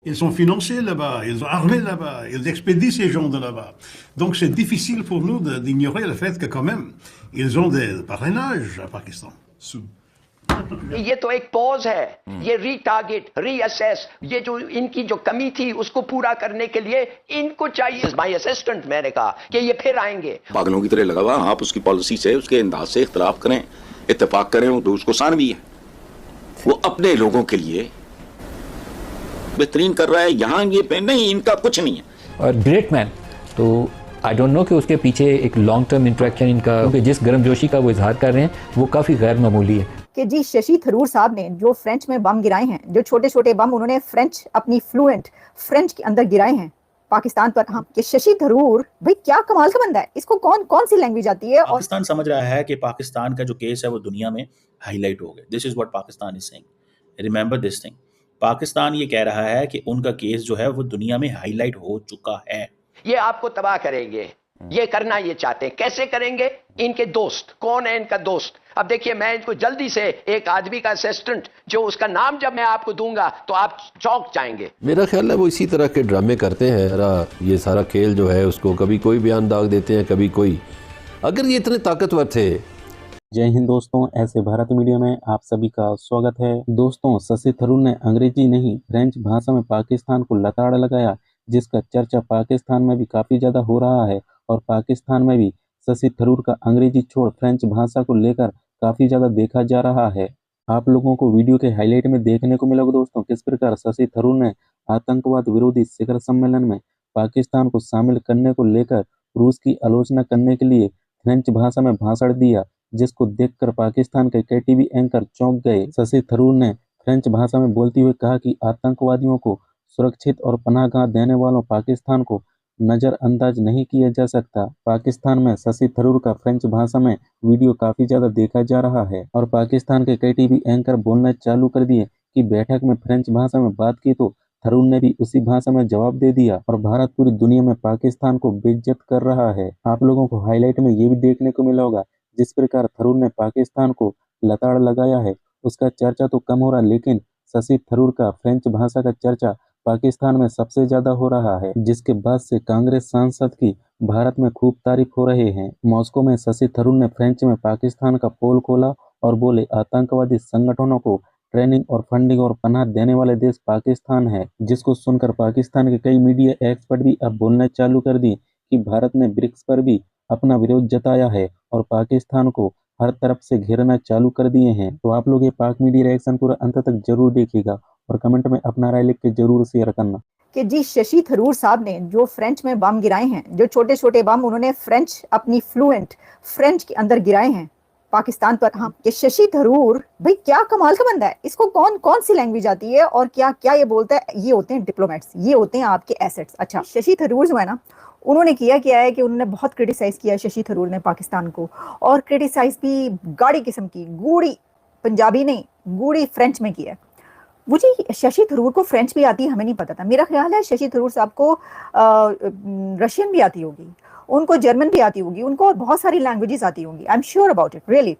Ils sont financés là-bas, ils ont armé là-bas, ils expédient ces gens de là-bas. Donc c'est difficile pour nous d'ignorer le fait que quand même, ils ont des parrainages à Pakistan. ये तो एक pause है, ये retarget, reassess, ये जो इनकी जो कमी थी उसको पूरा करने के लिए इनको चाहिए। माय असिस्टेंट, मैंने कहा कि ये फिर आएंगे। पागलों की तरह लगा हुआ, आप उसकी पॉलिसी से, उसके अंदाज से इख्तलाफ करें, इत्तेफाक करें तो उसको सानवी है। वो अपने लोगों के लिए बेहतरीन कर रहा है, यहाँ ये पे नहीं, इनका कुछ नहीं है। और ग्रेट मैन, तो आई डोंट नो कि उसके पीछे एक लॉन्ग टर्म इंटरेक्शन इनका, क्योंकि जिस गर्मजोशी का वो इजहार कर रहे हैं वो काफ़ी गैर मामूली है। कि जी शशि थरूर साहब ने जो फ्रेंच में बम गिराए हैं, जो छोटे छोटे बम उन्होंने फ्रेंच, अपनी फ्लुएंट फ्रेंच के अंदर गिराए हैं पाकिस्तान पर। हाँ, कि शशि थरूर भाई क्या कमाल का बंदा है, इसको कौन कौन सी लैंग्वेज आती है। पाकिस्तान समझ रहा है कि पाकिस्तान का जो केस है वो दुनिया में हाईलाइट हो गया। This is what Pakistan is saying, remember this thing. Pakistan ये कह रहा है कि उनका केस जो है वो दुनिया में हाईलाइट हो चुका है। ये आपको तबाह करेंगे, ये करना ये चाहते हैं। कैसे करेंगे? इनके दोस्त, कौन है इनका दोस्त? अब देखिए, मैं इनको जल्दी से एक आदमी का असिस्टेंट, जो उसका नाम जब मैं आपको दूंगा तो आप चौंक जाएंगे। मेरा ख्याल है वो इसी तरह के ड्रामे करते हैं। ये सारा खेल जो है उसको कभी कोई बयान दाग देते हैं, कभी कोई। अगर ये इतने ताकतवर थे। जय हिंद दोस्तों, ऐसे भारत मीडिया में आप सभी का स्वागत है। दोस्तों, शशि थरूर ने अंग्रेजी नहीं फ्रेंच भाषा में पाकिस्तान को लताड़ लगाया, जिसका चर्चा पाकिस्तान में भी काफ़ी ज़्यादा हो रहा है। और पाकिस्तान में भी शशि थरूर का अंग्रेजी छोड़ फ्रेंच भाषा को लेकर काफ़ी ज़्यादा देखा जा रहा है। आप लोगों को वीडियो के हाईलाइट में देखने को मिलेगा दोस्तों, किस प्रकार शशि थरूर ने आतंकवाद विरोधी शिखर सम्मेलन में पाकिस्तान को शामिल करने को लेकर रूस की आलोचना करने के लिए फ्रेंच भाषा में भाषण दिया, जिसको देखकर पाकिस्तान के केटीवी एंकर चौंक गए। शशि थरूर ने फ्रेंच भाषा में बोलते हुए कहा कि आतंकवादियों को सुरक्षित और पनाहगाह देने वालों पाकिस्तान को नज़रअंदाज नहीं किया जा सकता। पाकिस्तान में शशि थरूर का फ्रेंच भाषा में वीडियो काफ़ी ज़्यादा देखा जा रहा है और पाकिस्तान के कई टीवी एंकर बोलना चालू कर दिए कि बैठक में फ्रेंच भाषा में बात की तो थरूर ने भी उसी भाषा में जवाब दे दिया और भारत पूरी दुनिया में पाकिस्तान को बेइज्जत कर रहा है। आप लोगों को हाईलाइट में ये भी देखने को मिला होगा, जिस प्रकार थरूर ने पाकिस्तान को लताड़ लगाया है उसका चर्चा तो कम हो रहा, लेकिन शशि थरूर का फ्रेंच भाषा का चर्चा पाकिस्तान में सबसे ज्यादा हो रहा है, जिसके बाद से कांग्रेस सांसद की भारत में खूब तारीफ हो रहे हैं। मॉस्को में शशि थरूर ने फ्रेंच में पाकिस्तान का पोल खोला और बोले आतंकवादी संगठनों को ट्रेनिंग और फंडिंग और पनाह देने वाले देश पाकिस्तान है, जिसको सुनकर पाकिस्तान के कई मीडिया एक्सपर्ट भी अब बोलना चालू कर दी कि भारत ने ब्रिक्स पर भी अपना विरोध जताया है और पाकिस्तान को हर तरफ से घेरना चालू कर दिए हैं। तो आप लोग ये पाक मीडिया रिएक्शन पूरा अंत तक जरूर देखिएगा और कमेंट में अपना राय लिख के जरूर शेयर करना। कि जी शशि थरूर साहब ने जो फ्रेंच में बम गिराए हैं, जो छोटे छोटे बम उन्होंने फ्रेंच, अपनी फ्लुएंट फ्रेंच के अंदर गिराए हैं पाकिस्तान पर। हाँ, कि शशि थरूर भाई क्या कमाल का बंदा है, इसको कौन कौन सी लैंग्वेज आती है और क्या क्या ये बोलता है। ये होते हैं डिप्लोमेट्स, ये होते हैं आपके एसेट्स। अच्छा, शशि थरूर जो है ना, उन्होंने क्या है कि उन्होंने बहुत क्रिटिसाइज किया शशि थरूर ने पाकिस्तान को, और क्रिटिसाइज भी गाढ़ी किस्म की, गूढ़ी पंजाबी नहीं, गूढ़ी फ्रेंच में किया। मुझे शशि थरूर को फ्रेंच भी आती है, हमें नहीं पता था। मेरा ख्याल है शशि थरूर साहब को रशियन भी आती होगी, उनको जर्मन भी आती होगी, उनको और बहुत सारी लैंग्वेजेस आती होंगी। I am sure about it really.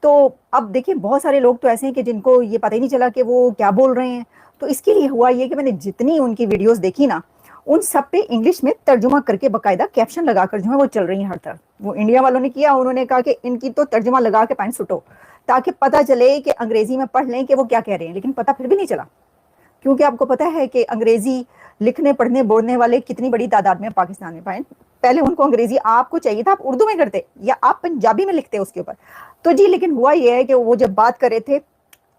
तो अब देखिए, बहुत सारे लोग तो ऐसे हैं कि जिनको ये पता ही नहीं चला कि वो क्या बोल रहे हैं। तो इसके लिए हुआ ये कि मैंने जितनी उनकी वीडियोस देखी ना, उन सब पे इंग्लिश में तर्जुमा करके बाकायदा कैप्शन लगाकर जो है वो चल रही है हर तरफ। वो इंडिया वालों ने किया, उन्होंने कहा कि इनकी तो तर्जुमा लगा के पैंट सुटो, ताकि पता चले कि अंग्रेजी में पढ़ लें कि वो क्या कह रहे हैं। लेकिन पता फिर भी नहीं चला, क्योंकि आपको पता है कि अंग्रेजी लिखने पढ़ने बोलने वाले कितनी बड़ी तादाद में पाकिस्तान में पाए। पहले उनको अंग्रेजी आपको चाहिए था, आप उर्दू में करते या आप पंजाबी में लिखते उसके ऊपर। तो जी, लेकिन हुआ ये है कि वो जब बात कर रहे थे,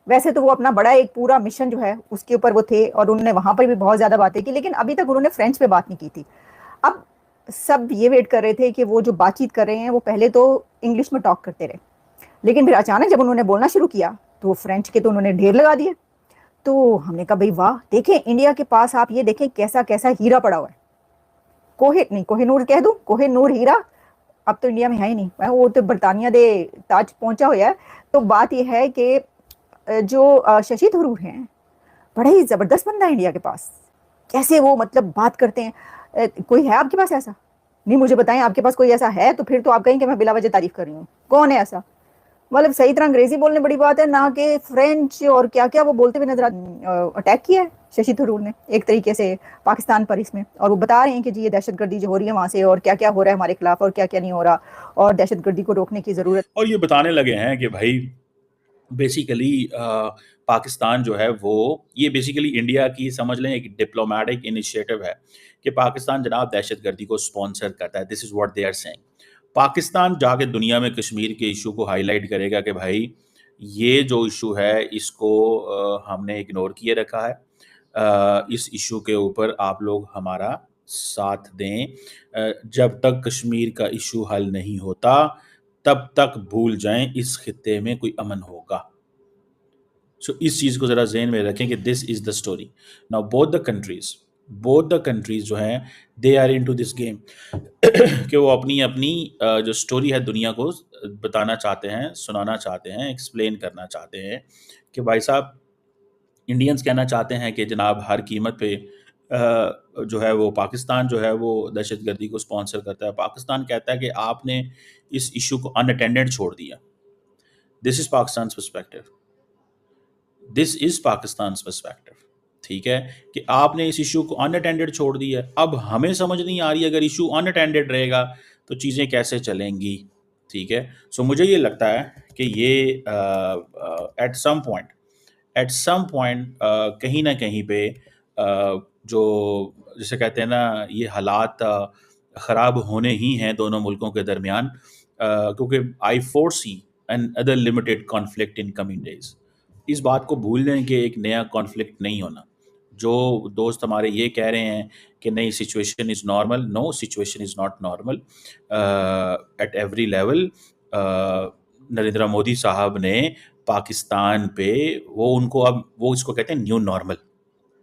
वैसे तो वो अपना बड़ा एक पूरा मिशन जो है उसके ऊपर वो थे और उन्होंने वहां पर भी बहुत ज्यादा बातें की, लेकिन अभी तक उन्होंने फ्रेंच पे बात नहीं की थी। अब सब ये वेट कर रहे थे कि वो जो बातचीत कर रहे हैं वो पहले तो इंग्लिश में टॉक करते रहे, लेकिन फिर अचानक जब उन्होंने बोलना शुरू किया तो फ्रेंच के तो उन्होंने ढेर लगा दिए। तो हमने कहा भाई वाह, देखें इंडिया के पास आप ये देखें कैसा कैसा हीरा पड़ा हुआ है। कोहिनूर कह दूं, कोहिनूर हीरा अब तो इंडिया में है ही नहीं, वो तो बरतानिया दे ताज पहुंचा हुआ है। तो बात यह है कि जो शशि थरूर हैं, बड़ा ही जबरदस्त बंदा है इंडिया के पास। कैसे वो मतलब बात करते हैं। कोई है आपके पास ऐसा? नहीं, मुझे बताएं, आपके पास कोई ऐसा है तो फिर तो आप कहें कि मैं बिला वजह तारीफ कर रही हूँ। कौन है ऐसा? मतलब सही तरह अंग्रेजी बोलने बड़ी बात है ना, कि फ्रेंच और क्या क्या वो बोलते हुए नजर। अटैक किया है शशि थरूर ने एक तरीके से पाकिस्तान पर इसमें, और वो बता रहे हैं कि जी ये दहशतगर्दी जो हो रही है वहाँ से, और क्या क्या हो रहा है हमारे खिलाफ और क्या क्या नहीं हो रहा, और दहशतगर्दी को रोकने की ज़रूरत। और ये बताने लगे हैं कि भाई बेसिकली पाकिस्तान जो है वो, ये बेसिकली इंडिया की समझ लें एक डिप्लोमेटिक इनिशिएटिव है कि पाकिस्तान जनाब दहशतगर्दी को स्पॉन्सर करता है। This is what they are saying. Pakistan जाके दुनिया में कश्मीर के इशू को हाईलाइट करेगा कि भाई ये जो इशू है इसको हमने इग्नोर किए रखा है, इस इशू के ऊपर आप लोग हमारा साथ दें, जब तक कश्मीर का इशू हल नहीं होता तब तक भूल जाएं इस खित्ते में कोई अमन होगा। सो इस चीज़ को ज़रा ज़हन में रखें कि this is the story. Now both the countries जो हैं they are into this game कि वो अपनी अपनी जो स्टोरी है दुनिया को बताना चाहते हैं, सुनाना चाहते हैं, एक्सप्लेन करना चाहते हैं कि भाई साहब इंडियंस कहना चाहते हैं कि जनाब हर कीमत पे जो है वो पाकिस्तान जो है वो दहशतगर्दी को स्पॉन्सर करता है। पाकिस्तान कहता है कि आपने इस इशू को अनअटेंडेड छोड़ दिया। दिस इज़ पाकिस्तान पर्सपेक्टिव, ठीक है, कि आपने इस इशू को अनअटेंडेड छोड़ दिया। अब हमें समझ नहीं आ रही अगर इशू अनअटेंडेड रहेगा तो चीज़ें कैसे चलेंगी, ठीक है। सो मुझे ये लगता है कि ये एट सम पॉइंट कहीं ना कहीं पे जो जिसे कहते हैं ना ये हालात ख़राब होने ही हैं दोनों मुल्कों के दरमियान, क्योंकि I foresee an other limited conflict in coming days. इस बात को भूल लें कि एक नया कॉन्फ्लिक्ट नहीं होना। जो दोस्त हमारे ये कह रहे हैं कि नहीं situation is normal, know situation is not normal at every level. Narendra Modi साहब ने पाकिस्तान पे वो इसको कहते हैं न्यू नॉर्मल,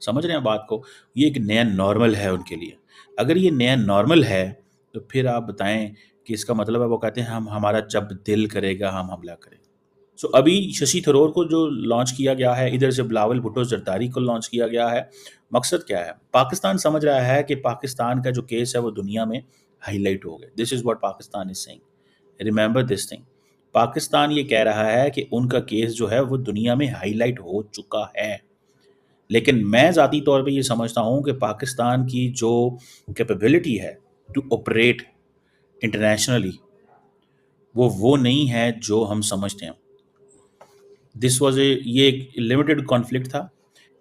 समझ रहे हैं बात को, ये एक नया नॉर्मल है उनके लिए। अगर ये नया नॉर्मल है तो फिर आप बताएं कि इसका मतलब है वो कहते हैं हम हमारा जब दिल करेगा हम हमला करेंगे। सो अभी शशि थरूर को जो लॉन्च किया गया है, इधर से बिलावल भुट्टो जरदारी को लॉन्च किया गया है। मकसद क्या है? पाकिस्तान समझ रहा है कि पाकिस्तान का जो केस है वो दुनिया में हाईलाइट हो गया। This is what Pakistan is saying, remember this thing. Pakistan ये कह रहा है कि उनका केस जो है वो दुनिया में हाईलाइट हो चुका है। लेकिन मैं ज़ाती तौर पे ये समझता हूँ कि पाकिस्तान की जो कैपेबिलिटी है टू ऑपरेट इंटरनेशनली वो नहीं है जो हम समझते हैं। ये एक लिमिटेड कॉन्फ्लिक्ट था।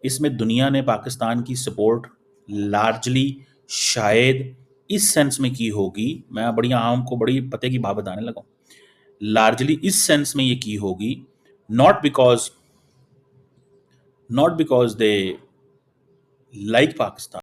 इसमें दुनिया ने पाकिस्तान की सपोर्ट लार्जली शायद इस सेंस में की होगी, मैं बड़ी आम को बड़ी पते की बात बताने लगा, लार्जली इस सेंस में ये की होगी, not because they like Pakistan,